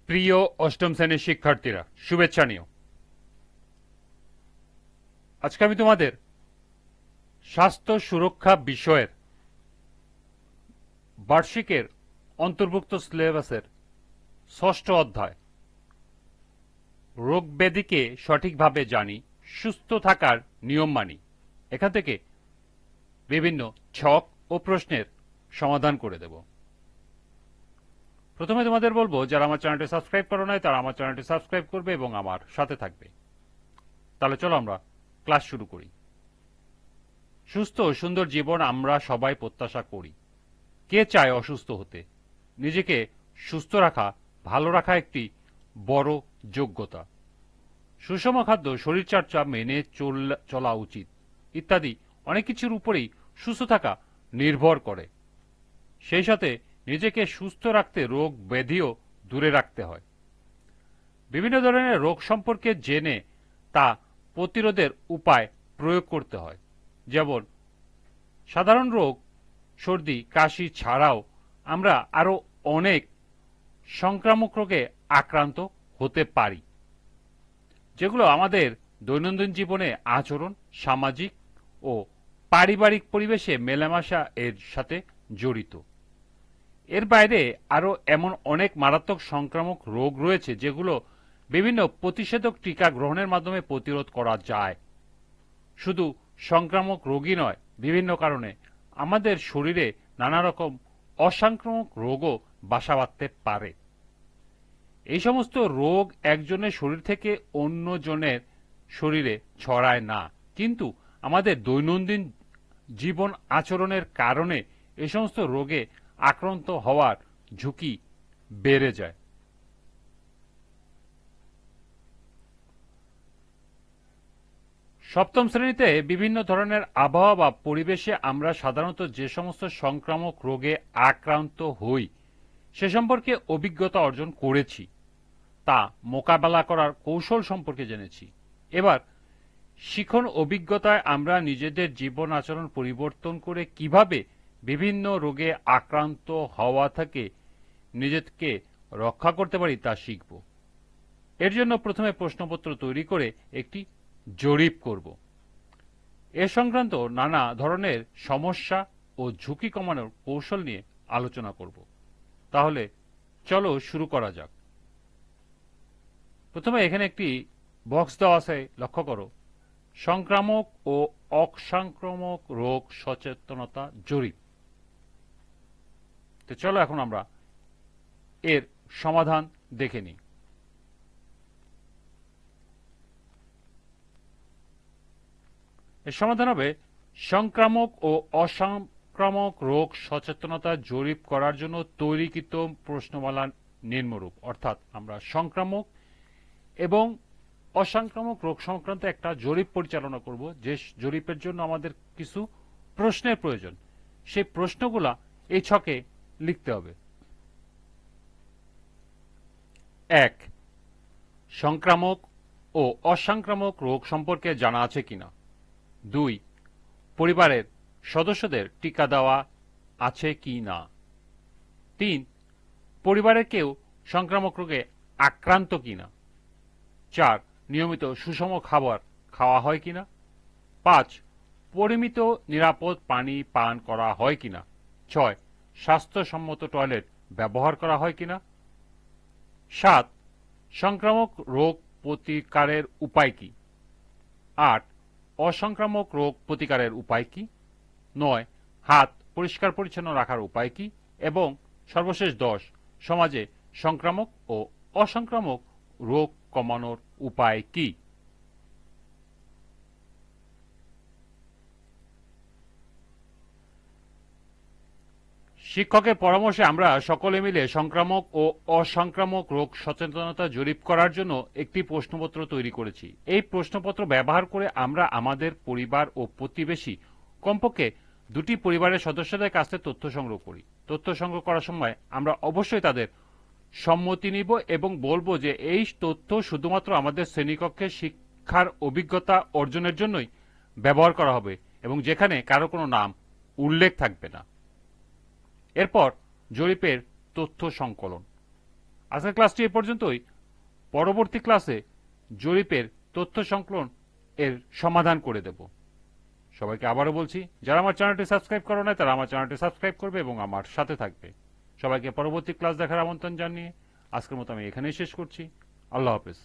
প্রিয় অষ্টম শ্রেণীর শিক্ষার্থীরা, শুভেচ্ছা নিও। আজকে আমি তোমাদের স্বাস্থ্য সুরক্ষা বিষয়ের বার্ষিকের অন্তর্ভুক্ত সিলেবাসের ষষ্ঠ অধ্যায় রোগ ব্যাধিকে সঠিকভাবে জানি, সুস্থ থাকার নিয়ম মানি, এখান থেকে বিভিন্ন ছক ও প্রশ্নের সমাধান করে দেব। প্রথমে তোমাদের বলবো, যারা আমার চ্যানেলটি সাবস্ক্রাইব করো নাই তারা আমার চ্যানেলটি সাবস্ক্রাইব করবে এবং আমার সাথে থাকবে। তাহলে চলো আমরা ক্লাস শুরু করি। সুস্থ ও সুন্দর জীবন আমরা সবাই প্রত্যাশা করি। কে চায় অসুস্থ হতে? নিজেকে সুস্থ রাখা, ভালো রাখা একটি বড় যোগ্যতা। সুষম খাদ্য, শরীরচর্চা মেনে চলা উচিত ইত্যাদি অনেক কিছুর উপরেই সুস্থ থাকা নির্ভর করে। সেই সাথে নিজেকে সুস্থ রাখতে রোগ ব্যাধিও দূরে রাখতে হয়। বিভিন্ন ধরনের রোগ সম্পর্কে জেনে তা প্রতিরোধের উপায় প্রয়োগ করতে হয়। যেমন সাধারণ রোগ, সর্দি কাশি ছাড়াও আমরা আরো অনেক সংক্রামক রোগে আক্রান্ত হতে পারি, যেগুলো আমাদের দৈনন্দিন জীবনে আচরণ, সামাজিক ও পারিবারিক পরিবেশে মেলামেশা এর সাথে জড়িত। এর বাইরে আরো এমন অনেক মারাত্মক সংক্রামক রোগ রয়েছে যেগুলো বিভিন্ন প্রতিষেধক টিকা গ্রহণের মাধ্যমে প্রতিরোধ করা যায়। শুধু সংক্রামক রোগই নয়, বিভিন্ন কারণে আমাদের শরীরে নানা রকম অসংক্রামক রোগও বাসা বাঁধতে পারে। এই সমস্ত রোগ একজনের শরীর থেকে অন্যজনের শরীরে ছড়ায় না, কিন্তু আমাদের দৈনন্দিন জীবন আচরণের কারণে এই সমস্ত রোগে আক্রান্ত হওয়ার ঝুঁকি বেড়ে যায়। সপ্তম শ্রেণীতে বিভিন্ন ধরনের আবহাওয়া বা পরিবেশে আমরা সাধারণত যে সমস্ত সংক্রামক রোগে আক্রান্ত হই সে সম্পর্কে অভিজ্ঞতা অর্জন করেছি, তা মোকাবেলা করার কৌশল সম্পর্কে জেনেছি। এবার শিখন অভিজ্ঞতায় আমরা নিজেদের জীবন আচরণ পরিবর্তন করে কিভাবে বিভিন্ন রোগে আক্রান্ত হওয়া থেকে নিজেকে রক্ষা করতে পারি তা শিখব। এর জন্য প্রথমে প্রশ্নপত্র তৈরি করে একটি জরিপ করব। এ সংক্রান্ত নানা ধরনের সমস্যা ও ঝুঁকি কমানোর কৌশল নিয়ে আলোচনা করব। তাহলে চলো শুরু করা যাক। প্রথমে এখানে একটি বক্স দেওয়া আছে, লক্ষ্য করো, সংক্রামক ও অসংক্রামক রোগ সচেতনতা জরিপ। তো চলো এখন আমরা এর সমাধান দেখে নিই। এর সমাধান হবে, সংক্রামক ও অসংক্রামক রোগ সচেতনতা জরিপ করার জন্য তৈরিকৃত প্রশ্নমালা নিম্নরূপ। অর্থাৎ আমরা সংক্রামক এবং অসংক্রামক রোগ সংক্রান্ত একটা জরিপ পরিচালনা করব, যে জরিপের জন্য আমাদের কিছু প্রশ্নের প্রয়োজন। সেই প্রশ্নগুলা এই ছকে লিখতে হবে। ১. সংক্রামক ও অসংক্রামক রোগ সম্পর্কে জানা আছে কিনা। ২. পরিবারের সদস্যদের টিকা দেওয়া আছে কি না। ৩. পরিবারের কেউ সংক্রামক রোগে আক্রান্ত কিনা। ৪. নিয়মিত সুষম খাবার খাওয়া হয় কিনা। ৫. পরিমিত নিরাপদ পানি পান করা হয় কিনা। ৬. স্বাস্থ্যসম্মত টয়লেট ব্যবহার করা হয় কিনা। ৭. সংক্রামক রোগ প্রতিকারের উপায় কি। ৮. অসংক্রামক রোগ প্রতিকারের উপায় কি। ৯. হাত পরিষ্কার পরিচ্ছন্ন রাখার উপায় কি। এবং সর্বশেষ ১০. সমাজে সংক্রামক ও অসংক্রামক রোগ কমানোর উপায় কি। শিক্ষকের পরামর্শে আমরা সকলে মিলে সংক্রামক ও অসংক্রামক রোগ সচেতনতা জরিপ করার জন্য একটি প্রশ্নপত্র তৈরি করেছি। এই প্রশ্নপত্র ব্যবহার করে আমরা আমাদের পরিবার ও প্রতিবেশী, কমপক্ষে ২টি পরিবারের সদস্যদের কাছ থেকে তথ্য সংগ্রহ করি। তথ্য সংগ্রহ করার সময় আমরা অবশ্যই তাদের সম্মতি নিব এবং বলবো যে এই তথ্য শুধুমাত্র আমাদের শ্রেণীকক্ষে শিক্ষার অভিজ্ঞতা অর্জনের জন্যই ব্যবহার করা হবে এবং যেখানে কারো কোনো নাম উল্লেখ থাকবে না। এরপর জরিপের তথ্য সংকলন। আজকের ক্লাসটি এ পর্যন্তই। পরবর্তী ক্লাসে জরিপের তথ্য সংকলন এর সমাধান করে দেব। সবাইকে আবারও বলছি, যারা আমার চ্যানেলটি সাবস্ক্রাইব করো না তারা আমার চ্যানেলটি সাবস্ক্রাইব করবে এবং আমার সাথে থাকবে। সবাইকে পরবর্তী ক্লাস দেখার আমন্ত্রণ জানিয়ে আজকের মতো আমি এখানেই শেষ করছি। আল্লাহ হাফেজ।